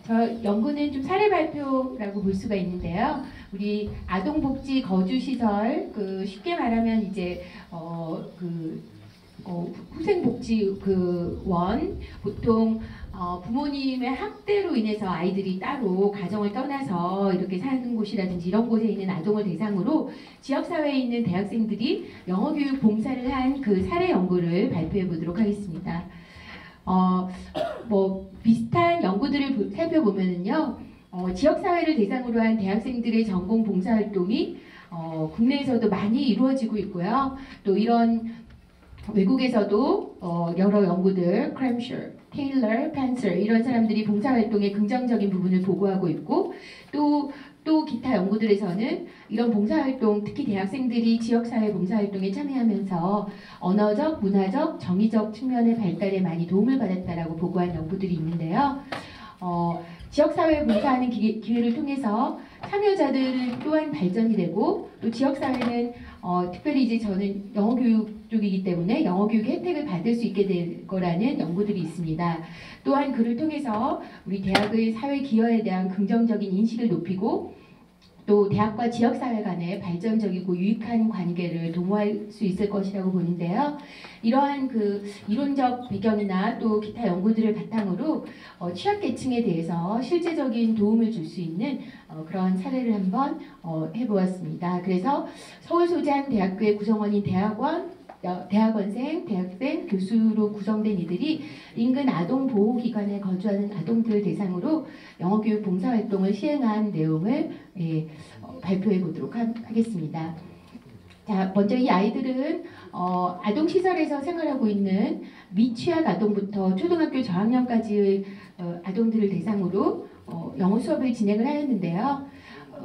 저 연구는 좀 사례 발표라고 볼 수가 있는데요. 우리 아동복지 거주시설, 쉽게 말하면 이제 후생복지 원, 보통 부모님의 학대로 인해서 아이들이 따로 가정을 떠나서 이렇게 사는 곳이라든지 이런 곳에 있는 아동을 대상으로 지역사회에 있는 대학생들이 영어교육 봉사를 한 그 사례 연구를 발표해 보도록 하겠습니다. 비슷한 연구들을 살펴보면은요, 지역사회를 대상으로 한 대학생들의 전공 봉사활동이 국내에서도 많이 이루어지고 있고요. 또 이런 외국에서도 여러 연구들, 크램셔, 테일러, 펜슬 이런 사람들이 봉사활동의 긍정적인 부분을 보고하고 있고 또 기타 연구들에서는 이런 봉사활동, 특히 대학생들이 지역사회 봉사활동에 참여하면서 언어적, 문화적, 정의적 측면의 발달에 많이 도움을 받았다라고 보고한 연구들이 있는데요. 지역사회에 봉사하는 기회를 통해서 참여자들 또한 발전이 되고 또 지역사회는 특별히 이제 저는 영어교육 쪽이기 때문에 영어교육 혜택을 받을 수 있게 될 거라는 연구들이 있습니다. 또한 그를 통해서 우리 대학의 사회 기여에 대한 긍정적인 인식을 높이고 또 대학과 지역사회 간의 발전적이고 유익한 관계를 도모할 수 있을 것이라고 보는데요. 이러한 이론적 배경이나 또 기타 연구들을 바탕으로 취약계층에 대해서 실제적인 도움을 줄 수 있는 그런 사례를 한번 해보았습니다. 그래서 서울 소재 대학교의 구성원인 대학원생, 대학생, 교수로 구성된 이들이 인근 아동보호기관에 거주하는 아동들 대상으로 영어교육 봉사활동을 시행한 내용을 발표해 보도록 하겠습니다. 자, 먼저 이 아이들은 아동시설에서 생활하고 있는 미취학 아동부터 초등학교 저학년까지의 아동들을 대상으로 영어 수업을 진행을 하였는데요.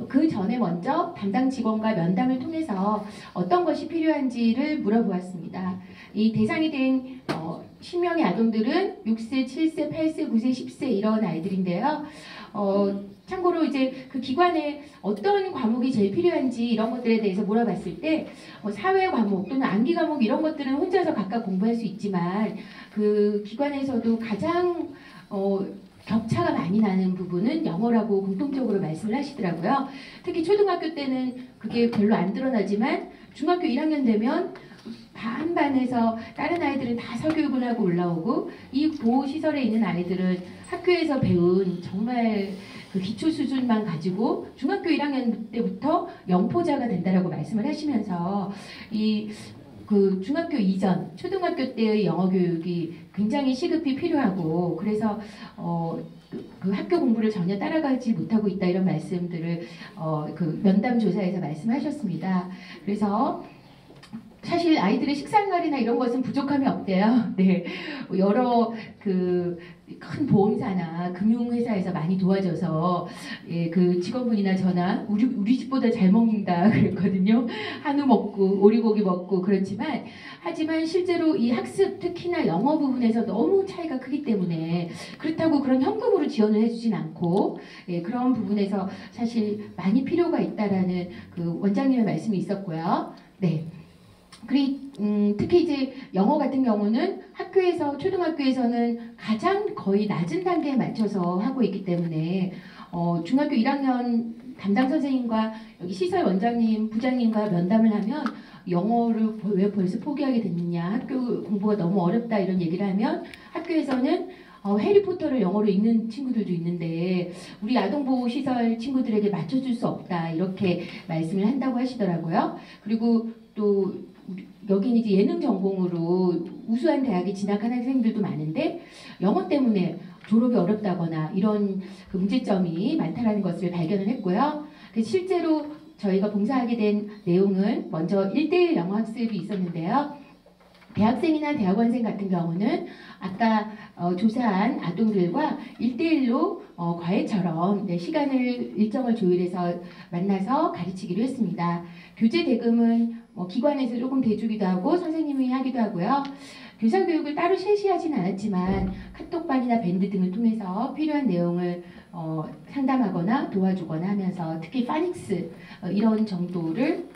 그 전에 먼저 담당 직원과 면담을 통해서 어떤 것이 필요한지를 물어보았습니다. 이 대상이 된 10명의 아동들은 6세, 7세, 8세, 9세, 10세 이런 아이들인데요. 참고로 이제 그 기관에 어떤 과목이 제일 필요한지 이런 것들에 대해서 물어봤을 때 사회 과목 또는 암기 과목 이런 것들은 혼자서 각각 공부할 수 있지만 그 기관에서도 가장 격차가 많이 나는 부분은 영어라고 공통적으로 말씀을 하시더라고요. 특히 초등학교 때는 그게 별로 안 드러나지만 중학교 1학년 되면 한 반에서 다른 아이들은 다 서교육을 하고 올라오고 이 보호시설에 있는 아이들은 학교에서 배운 정말 그 기초 수준만 가지고 중학교 1학년 때부터 영포자가 된다라고 말씀을 하시면서 그 중학교 이전, 초등학교 때의 영어 교육이 굉장히 시급히 필요하고 그래서 그 학교 공부를 전혀 따라가지 못하고 있다 이런 말씀들을 그 면담 조사에서 말씀하셨습니다. 그래서 사실 아이들의 식사생활이나 이런 것은 부족함이 없대요. 네, 여러 큰 보험사나 금융회사에서 많이 도와줘서 그 직원분이나 저나 우리 집보다 잘 먹는다 그랬거든요. 한우 먹고 오리고기 먹고 그렇지만 하지만 실제로 이 학습 특히나 영어 부분에서 너무 차이가 크기 때문에 그렇다고 그런 현금으로 지원을 해주진 않고 그런 부분에서 사실 많이 필요가 있다라는 그 원장님의 말씀이 있었고요. 네. 특히 이제 영어 같은 경우는 학교에서 초등학교에서는 가장 거의 낮은 단계에 맞춰서 하고 있기 때문에 중학교 1학년 담당 선생님과 여기 시설 원장님, 부장님과 면담을 하면 영어를 왜 벌써 포기하게 됐느냐, 학교 공부가 너무 어렵다 이런 얘기를 하면 학교에서는 해리포터를 영어로 읽는 친구들도 있는데 우리 아동보호시설 친구들에게 맞춰줄 수 없다 이렇게 말씀을 한다고 하시더라고요. 그리고 또 여기는 이제 예능 전공으로 우수한 대학에 진학한 학생들도 많은데 영어 때문에 졸업이 어렵다거나 이런 그 문제점이 많다는 것을 발견을 했고요. 실제로 저희가 봉사하게 된 내용은 먼저 1:1 영어 학습이 있었는데요. 대학생이나 대학원생 같은 경우는 아까 조사한 아동들과 1:1로 과외처럼 시간을 일정을 조율해서 만나서 가르치기로 했습니다. 교재 대금은 기관에서 조금 대주기도 하고 선생님이 하기도 하고요. 교사 교육을 따로 실시하진 않았지만 카톡방이나 밴드 등을 통해서 필요한 내용을 상담하거나 도와주거나 하면서 특히 파닉스 이런 정도를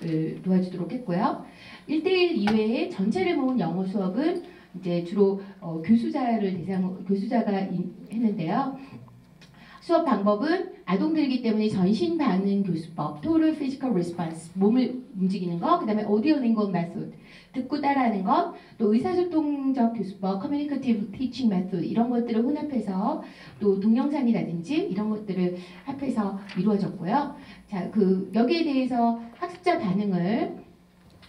도와주도록 했고요. 1:1 이외에 전체를 모은 영어 수업은 이제 주로 교수자가 했는데요. 수업 방법은 아동들이기 때문에 전신 반응 교수법, Total Physical Response, 몸을 움직이는 것, 그 다음에 Audio Lingual Method, 듣고 따라하는 것, 또 의사소통적 교수법, Communicative Teaching Method 이런 것들을 혼합해서 또 동영상이라든지 이런 것들을 합해서 이루어졌고요. 자, 여기에 대해서 학습자 반응을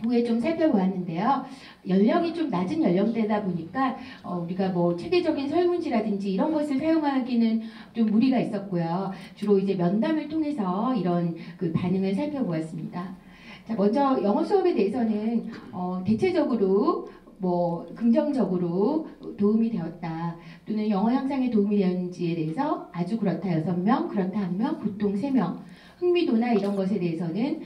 후에 좀 살펴보았는데요. 연령이 좀 낮은 연령대다 보니까 우리가 뭐 체계적인 설문지라든지 이런 것을 사용하기는 좀 무리가 있었고요. 주로 이제 면담을 통해서 이런 반응을 살펴보았습니다. 자, 먼저 영어 수업에 대해서는 대체적으로 뭐 긍정적으로 도움이 되었다 또는 영어 향상에 도움이 되었는지에 대해서 아주 그렇다 6명, 그렇다 1명, 보통 3명, 흥미도나 이런 것에 대해서는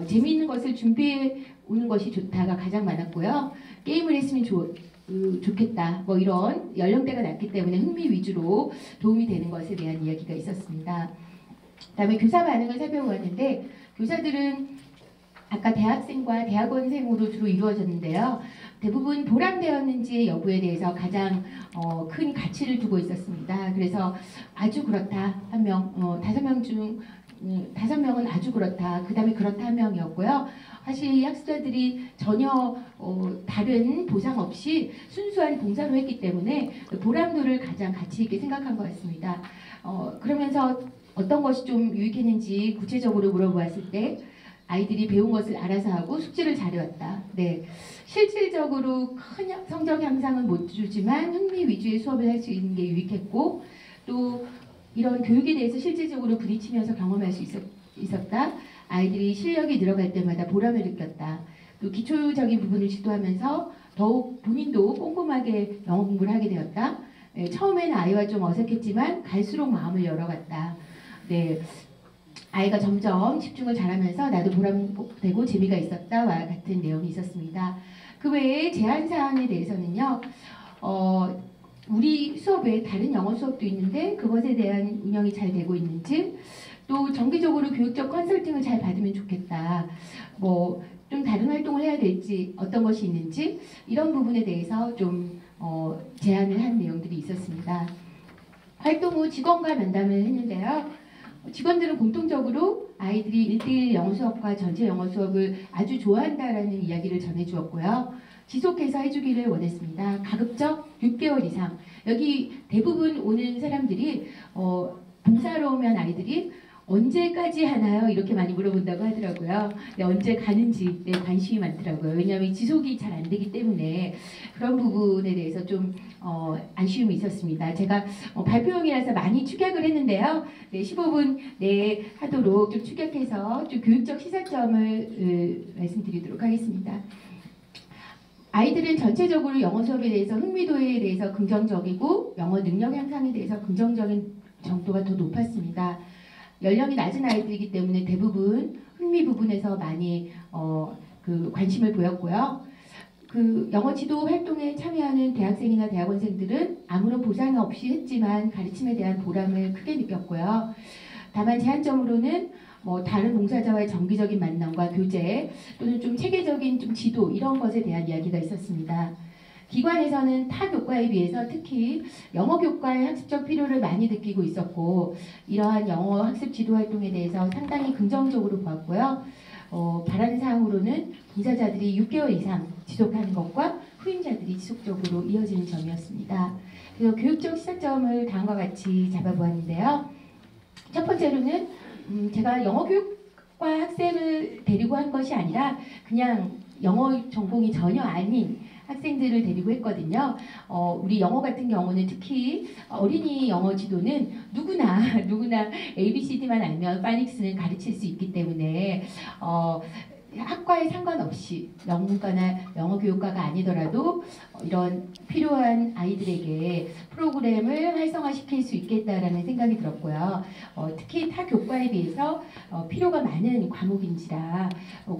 재미있는 것을 준비해 오는 것이 좋다가 가장 많았고요. 게임을 했으면 좋겠다. 뭐 이런 연령대가 낮기 때문에 흥미 위주로 도움이 되는 것에 대한 이야기가 있었습니다. 그다음에 교사 반응을 살펴보았는데 교사들은 아까 대학생과 대학원생으로 주로 이루어졌는데요. 대부분 보람되었는지의 여부에 대해서 가장 큰 가치를 두고 있었습니다. 그래서 아주 그렇다 1명, 5명 중 5명은 아주 그렇다. 그 다음에 그렇다 1명이었고요. 사실 이 학습자들이 전혀 다른 보상 없이 순수한 봉사로 했기 때문에 보람도를 가장 가치 있게 생각한 것 같습니다. 그러면서 어떤 것이 좀 유익했는지 구체적으로 물어보았을 때 아이들이 배운 것을 알아서 하고 숙제를 잘해왔다. 네, 실질적으로 큰 성적 향상은 못 주지만 흥미 위주의 수업을 할 수 있는 게 유익했고 또 이런 교육에 대해서 실질적으로 부딪히면서 경험할 수 있었다. 아이들이 실력이 늘어갈 때마다 보람을 느꼈다. 또 기초적인 부분을 지도하면서 더욱 본인도 꼼꼼하게 영어 공부를 하게 되었다. 네, 처음에는 아이와 좀 어색했지만 갈수록 마음을 열어갔다. 네, 아이가 점점 집중을 잘하면서 나도 보람되고 재미가 있었다와 같은 내용이 있었습니다. 그 외에 제한사항에 대해서는요. 우리 수업에 다른 영어 수업도 있는데 그것에 대한 운영이 잘 되고 있는지 또 정기적으로 교육적 컨설팅을 잘 받으면 좋겠다. 뭐 좀 다른 활동을 해야 될지 어떤 것이 있는지 이런 부분에 대해서 좀 제안을 한 내용들이 있었습니다. 활동 후 직원과 면담을 했는데요. 직원들은 공통적으로 아이들이 1대1 영어 수업과 전체 영어 수업을 아주 좋아한다라는 이야기를 전해주었고요. 지속해서 해주기를 원했습니다. 가급적 6개월 이상. 여기 대부분 오는 사람들이 봉사로 오면 아이들이 언제까지 하나요? 이렇게 많이 물어본다고 하더라고요. 네, 언제 가는지 네, 관심이 많더라고요. 왜냐하면 지속이 잘 안 되기 때문에 그런 부분에 대해서 좀 아쉬움이 있었습니다. 제가 발표용이라서 많이 축약을 했는데요. 네, 15분 내에 하도록 좀 축약해서 좀 교육적 시사점을 말씀드리도록 하겠습니다. 아이들은 전체적으로 영어 수업에 대해서 흥미도에 대해서 긍정적이고 영어 능력 향상에 대해서 긍정적인 정도가 더 높았습니다. 연령이 낮은 아이들이기 때문에 대부분 흥미 부분에서 많이 관심을 보였고요. 영어 지도 활동에 참여하는 대학생이나 대학원생들은 아무런 보상 없이 했지만 가르침에 대한 보람을 크게 느꼈고요. 다만 제한점으로는 다른 봉사자와의 정기적인 만남과 교제 또는 좀 체계적인 좀 지도 이런 것에 대한 이야기가 있었습니다. 기관에서는 타 교과에 비해서 특히 영어 교과의 학습적 필요를 많이 느끼고 있었고 이러한 영어 학습 지도 활동에 대해서 상당히 긍정적으로 보았고요. 바라는 사항으로는 봉사자들이 6개월 이상 지속하는 것과 후임자들이 지속적으로 이어지는 점이었습니다. 그래서 교육적 시사점을 다음과 같이 잡아보았는데요. 첫 번째로는 제가 영어 교육과 학생을 데리고 한 것이 아니라 그냥 영어 전공이 전혀 아닌 학생들을 데리고 했거든요. 우리 영어 같은 경우는 특히 어린이 영어 지도는 누구나 ABCD만 알면 파닉스는 가르칠 수 있기 때문에 학과에 상관없이 영문과나 영어 교육과가 아니더라도 이런 필요한 아이들에게 프로그램을 활성화시킬 수 있겠다라는 생각이 들었고요. 특히 타 교과에 비해서 필요가 많은 과목인지라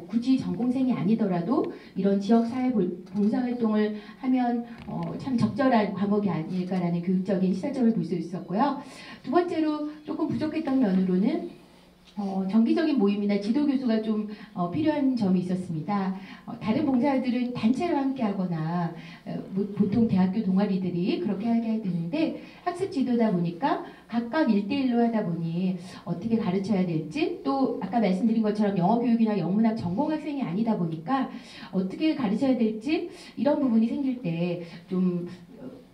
굳이 전공생이 아니더라도 이런 지역사회 봉사활동을 하면 참 적절한 과목이 아닐까라는 교육적인 시사점을 볼 수 있었고요. 두 번째로 조금 부족했던 면으로는 정기적인 모임이나 지도 교수가 좀 필요한 점이 있었습니다. 다른 봉사들은 단체로 함께 하거나 보통 대학교 동아리들이 그렇게 하게 되는데 학습 지도다 보니까 각각 1대1로 하다 보니 어떻게 가르쳐야 될지 또 아까 말씀드린 것처럼 영어 교육이나 영문학 전공 학생이 아니다 보니까 어떻게 가르쳐야 될지 이런 부분이 생길 때 좀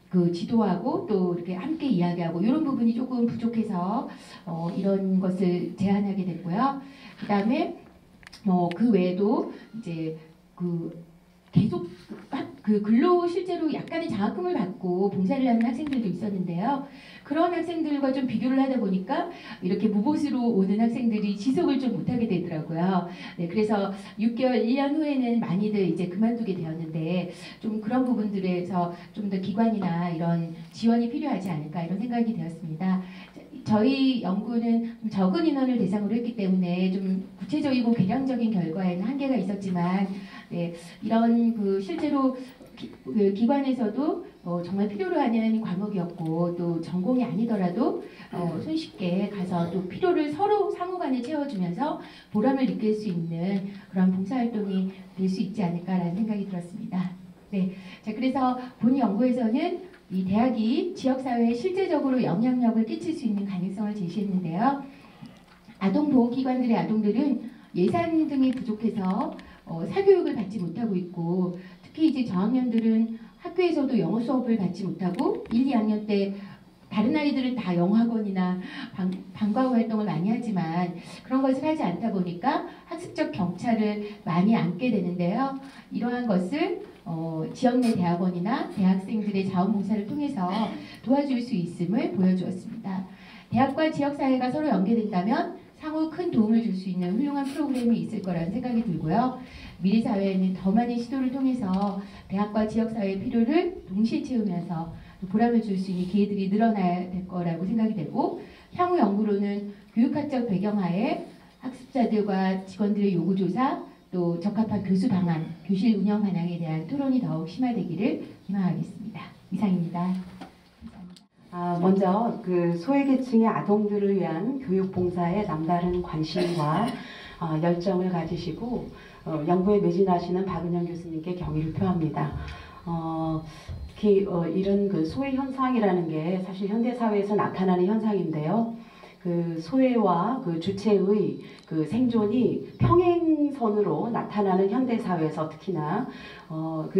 그 지도하고 또 이렇게 함께 이야기하고 이런 부분이 조금 부족해서 이런 것을 제안하게 됐고요. 그 다음에 그 외에도 이제 계속 그 근로 실제로 약간의 장학금을 받고 봉사를 하는 학생들도 있었는데요. 그런 학생들과 좀 비교를 하다 보니까 이렇게 무보수로 오는 학생들이 지속을 좀 못하게 되더라고요. 네, 그래서 6개월, 1년 후에는 많이들 이제 그만두게 되었는데 좀 그런 부분들에서 좀 더 기관이나 이런 지원이 필요하지 않을까 이런 생각이 되었습니다. 저희 연구는 좀 적은 인원을 대상으로 했기 때문에 좀 구체적이고 개량적인 결과에는 한계가 있었지만 네, 이런 실제로 기관에서도 정말 필요로 하는 과목이었고 또 전공이 아니더라도 손쉽게 가서 또 필요를 서로 상호간에 채워주면서 보람을 느낄 수 있는 그런 봉사활동이 될 수 있지 않을까라는 생각이 들었습니다. 네, 자 그래서 본 연구에서는 이 대학이 지역사회에 실제적으로 영향력을 끼칠 수 있는 가능성을 제시했는데요. 아동보호기관들의 아동들은 예산 등이 부족해서 사교육을 받지 못하고 있고 특히 이제 저학년들은 학교에서도 영어 수업을 받지 못하고 1, 2학년 때 다른 아이들은 다 영어학원이나 방과후 활동을 많이 하지만 그런 것을 하지 않다 보니까 학습적 격차를 많이 안게 되는데요. 이러한 것을 지역 내 대학원이나 대학생들의 자원봉사를 통해서 도와줄 수 있음을 보여주었습니다. 대학과 지역사회가 서로 연계된다면 향후 큰 도움을 줄 수 있는 훌륭한 프로그램이 있을 거라는 생각이 들고요. 미래 사회에는 더 많은 시도를 통해서 대학과 지역사회의 필요를 동시에 채우면서 보람을 줄 수 있는 기회들이 늘어나야 될 거라고 생각이 되고 향후 연구로는 교육학적 배경하에 학습자들과 직원들의 요구조사 또 적합한 교수 방안, 교실 운영 방향에 대한 토론이 더욱 심화되기를 희망하겠습니다. 이상입니다. 먼저 소외계층의 아동들을 위한 교육봉사에 남다른 관심과 열정을 가지시고 연구에 매진하시는 박은영 교수님께 경의를 표합니다. 특히 이런 소외 현상이라는 게 사실 현대사회에서 나타나는 현상인데요. 소외와 주체의 생존이 평행선으로 나타나는 현대사회에서 특히나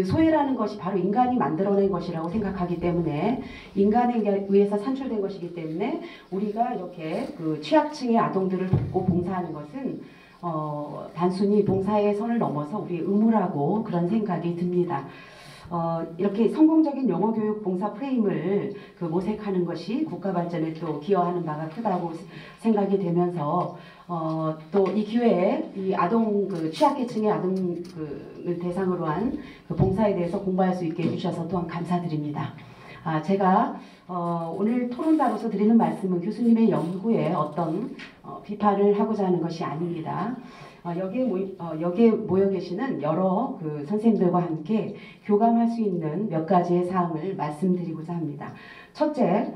소외라는 것이 바로 인간이 만들어낸 것이라고 생각하기 때문에 인간에 의해서 산출된 것이기 때문에 우리가 이렇게 취약층의 아동들을 돕고 봉사하는 것은 단순히 봉사의 선을 넘어서 우리의 의무라고 그런 생각이 듭니다. 이렇게 성공적인 영어교육 봉사 프레임을 모색하는 것이 국가 발전에 또 기여하는 바가 크다고 생각이 되면서 또 이 기회에 이 아동 취약계층의 아동을 대상으로 한 봉사에 대해서 공부할 수 있게 해주셔서 또한 감사드립니다. 제가 오늘 토론자로서 드리는 말씀은 교수님의 연구에 어떤 비판을 하고자 하는 것이 아닙니다. 여기에 모여 계시는 여러 선생님들과 함께 교감할 수 있는 몇 가지의 사항을 말씀드리고자 합니다. 첫째,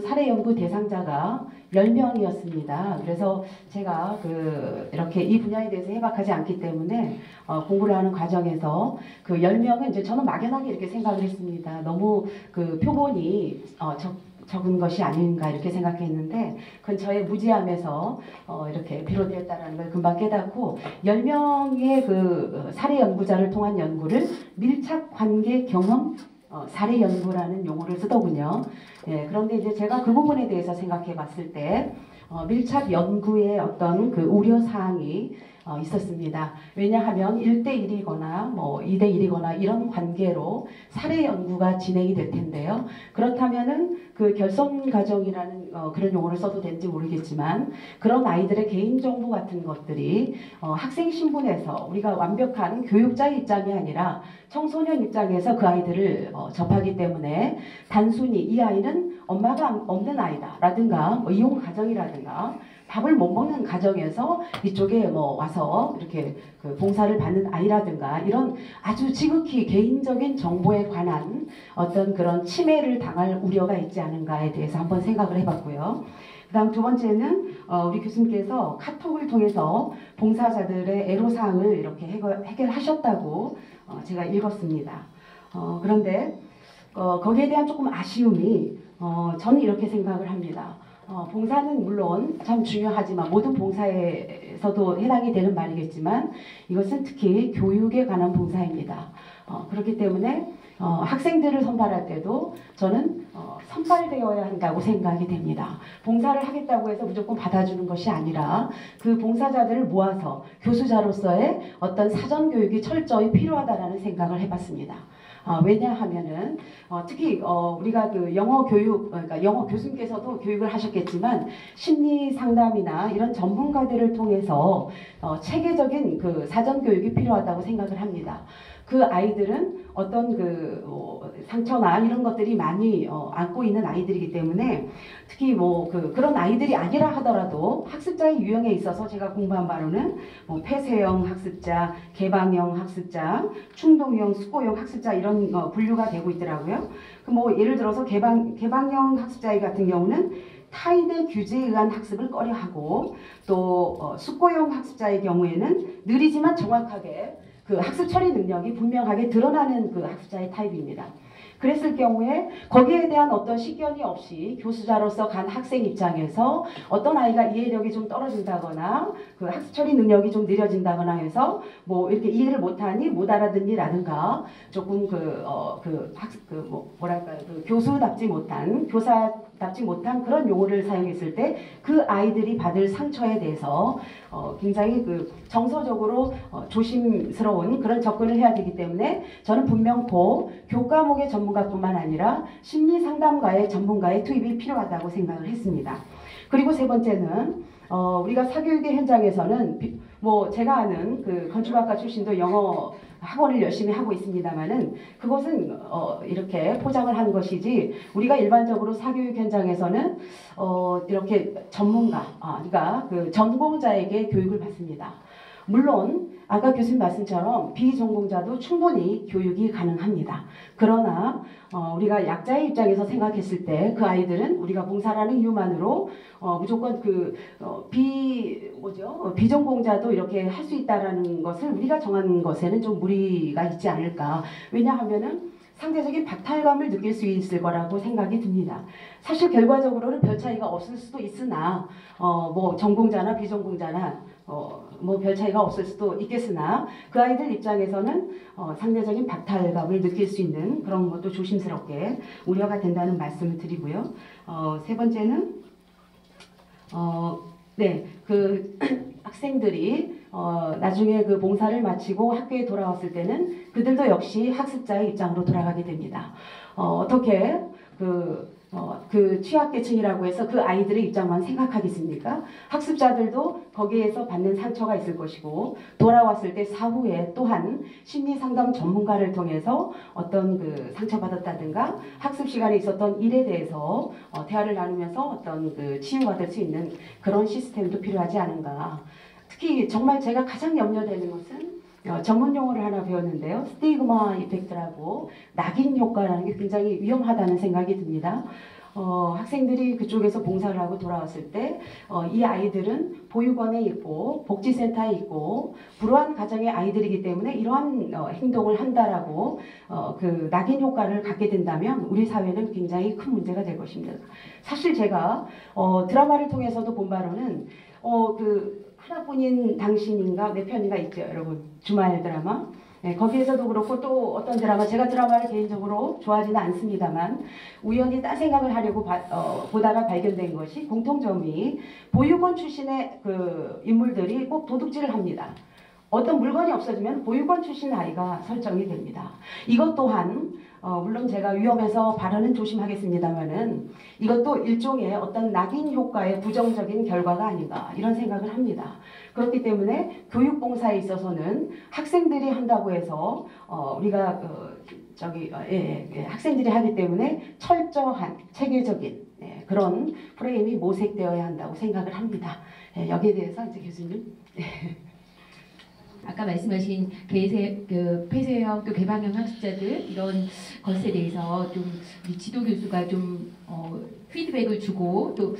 사례 연구 대상자가 10명이었습니다. 그래서 제가 이렇게 이 분야에 대해서 해박하지 않기 때문에 공부를 하는 과정에서 10명은 이제 저는 막연하게 이렇게 생각을 했습니다. 너무 표본이 적은 것이 아닌가 이렇게 생각했는데 그건 저의 무지함에서 이렇게 비롯되었다는 걸 금방 깨닫고 10명의 사례 연구자를 통한 연구를 밀착 관계 경험 사례 연구라는 용어를 쓰더군요. 예, 그런데 이제 제가 그 부분에 대해서 생각해 봤을 때 밀착 연구의 어떤 우려 사항이 있었습니다. 왜냐하면 1대1이거나 2대1이거나 이런 관계로 사례 연구가 진행이 될 텐데요. 그렇다면은 결손 가정이라는 그런 용어를 써도 되는지 모르겠지만 그런 아이들의 개인정보 같은 것들이 학생 신분에서 우리가 완벽한 교육자의 입장이 아니라 청소년 입장에서 그 아이들을 접하기 때문에 단순히 이 아이는 엄마가 없는 아이다 라든가 이혼 가정이라든가 밥을 못 먹는 가정에서 이쪽에 뭐 와서 이렇게 그 봉사를 받는 아이라든가 이런 아주 지극히 개인적인 정보에 관한 어떤 그런 침해를 당할 우려가 있지 않은가에 대해서 한번 생각을 해봤고요. 그다음 두 번째는 우리 교수님께서 카톡을 통해서 봉사자들의 애로사항을 이렇게 해결하셨다고 제가 읽었습니다. 그런데 거기에 대한 조금 아쉬움이 저는 이렇게 생각을 합니다. 봉사는 물론 참 중요하지만 모든 봉사에서도 해당이 되는 말이겠지만 이것은 특히 교육에 관한 봉사입니다. 그렇기 때문에 학생들을 선발할 때도 저는 선발되어야 한다고 생각이 됩니다. 봉사를 하겠다고 해서 무조건 받아주는 것이 아니라 그 봉사자들을 모아서 교수자로서의 어떤 사전 교육이 철저히 필요하다라는 생각을 해봤습니다. 왜냐하면은 특히 우리가 그 영어 교육, 그러니까 영어 교수님께서도 교육을 하셨겠지만 심리 상담이나 이런 전문가들을 통해서 체계적인 그 사전 교육이 필요하다고 생각을 합니다. 그 아이들은 어떤 그 상처나 이런 것들이 많이 안고 있는 아이들이기 때문에 특히 뭐 그런 아이들이 아니라 하더라도 학습자의 유형에 있어서 제가 공부한 바로는 뭐 폐쇄형 학습자, 개방형 학습자, 충동형, 숙고형 학습자 이런 분류가 되고 있더라고요. 그 뭐 예를 들어서 개방형 학습자 같은 경우는 타인의 규제에 의한 학습을 꺼려하고 또 숙고형 학습자의 경우에는 느리지만 정확하게 그 학습 처리 능력이 분명하게 드러나는 그 학습자의 타입입니다. 그랬을 경우에 거기에 대한 어떤 식견이 없이 교수자로서 간 학생 입장에서 어떤 아이가 이해력이 좀 떨어진다거나 그 학습 처리 능력이 좀 느려진다거나 해서 뭐 이렇게 이해를 못하니 못 알아듣니라든가 조금 교수답지 못한 교사답지 못한 그런 용어를 사용했을 때 그 아이들이 받을 상처에 대해서 굉장히 그 정서적으로 조심스러운 그런 접근을 해야 되기 때문에 저는 분명코 교과목의 전문가뿐만 아니라 심리 상담가의 전문가의 투입이 필요하다고 생각을 했습니다. 그리고 세 번째는 우리가 사교육의 현장에서는 뭐 제가 아는 그 건축학과 출신도 영어 학원을 열심히 하고 있습니다만은 그것은 이렇게 포장을 하는 것이지 우리가 일반적으로 사교육 현장에서는 이렇게 전문가, 그러니까 그 전공자에게 교육을 받습니다. 물론 아까 교수님 말씀처럼 비전공자도 충분히 교육이 가능합니다. 그러나 우리가 약자의 입장에서 생각했을 때 그 아이들은 우리가 봉사라는 이유만으로 무조건 비전공자도 이렇게 할 수 있다라는 것을 우리가 정하는 것에는 좀 무리가 있지 않을까. 왜냐하면은 상대적인 박탈감을 느낄 수 있을 거라고 생각이 듭니다. 사실 결과적으로는 별 차이가 없을 수도 있으나 뭐 전공자나 비전공자나 뭐 별 차이가 없을 수도 있겠으나 그 아이들 입장에서는 상대적인 박탈감을 느낄 수 있는 그런 것도 조심스럽게 우려가 된다는 말씀을 드리고요. 세 번째는 그 학생들이 나중에 그 봉사를 마치고 학교에 돌아왔을 때는 그들도 역시 학습자의 입장으로 돌아가게 됩니다. 어떻게 그 취약계층이라고 해서 그 아이들의 입장만 생각하겠습니까? 학습자들도 거기에서 받는 상처가 있을 것이고 돌아왔을 때 사후에 또한 심리상담 전문가를 통해서 어떤 그 상처받았다든가 학습 시간에 있었던 일에 대해서 대화를 나누면서 어떤 그 치유가 될 수 있는 그런 시스템도 필요하지 않은가. 특히 정말 제가 가장 염려되는 것은 전문 용어를 하나 배웠는데요. 스티그마 이펙트라고 낙인 효과라는 게 굉장히 위험하다는 생각이 듭니다. 학생들이 그쪽에서 봉사를 하고 돌아왔을 때 이 아이들은 보육원에 있고 복지센터에 있고 불우한 가정의 아이들이기 때문에 이러한 행동을 한다라고 그 낙인 효과를 갖게 된다면 우리 사회는 굉장히 큰 문제가 될 것입니다. 사실 제가 드라마를 통해서도 본 바로는 하나뿐인 당신인가 몇 편인가 있죠, 여러분. 주말 드라마. 네, 거기에서도 그렇고 또 어떤 드라마, 제가 드라마를 개인적으로 좋아하지는 않습니다만 우연히 딴 생각을 하려고 보다가 발견된 것이 공통점이 보육원 출신의 그 인물들이 꼭 도둑질을 합니다. 어떤 물건이 없어지면 보육원 출신 아이가 설정이 됩니다. 이것 또한 물론 제가 위험해서 발언은 조심하겠습니다만은 이것도 일종의 어떤 낙인 효과의 부정적인 결과가 아닌가 이런 생각을 합니다. 그렇기 때문에 교육봉사에 있어서는 학생들이 한다고 해서 우리가 학생들이 하기 때문에 철저한 체계적인 그런 프레임이 모색되어야 한다고 생각을 합니다. 여기에 대해서 이제 교수님. 아까 말씀하신 폐쇄형 또 개방형 학습자들 이런 것에 대해서 좀 우리 지도 교수가 좀 피드백을 주고 또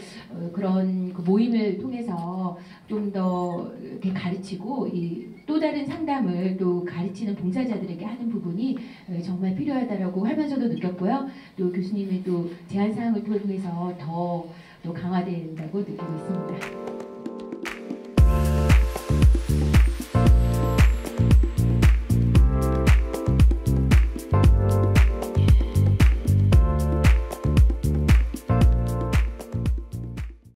그런 그 모임을 통해서 좀 더 이렇게 가르치고 또 다른 상담을 또 가르치는 봉사자들에게 하는 부분이 정말 필요하다라고 하면서도 느꼈고요. 또 교수님의 또 제안 사항을 통해서 더 강화된다고 느끼고 있습니다.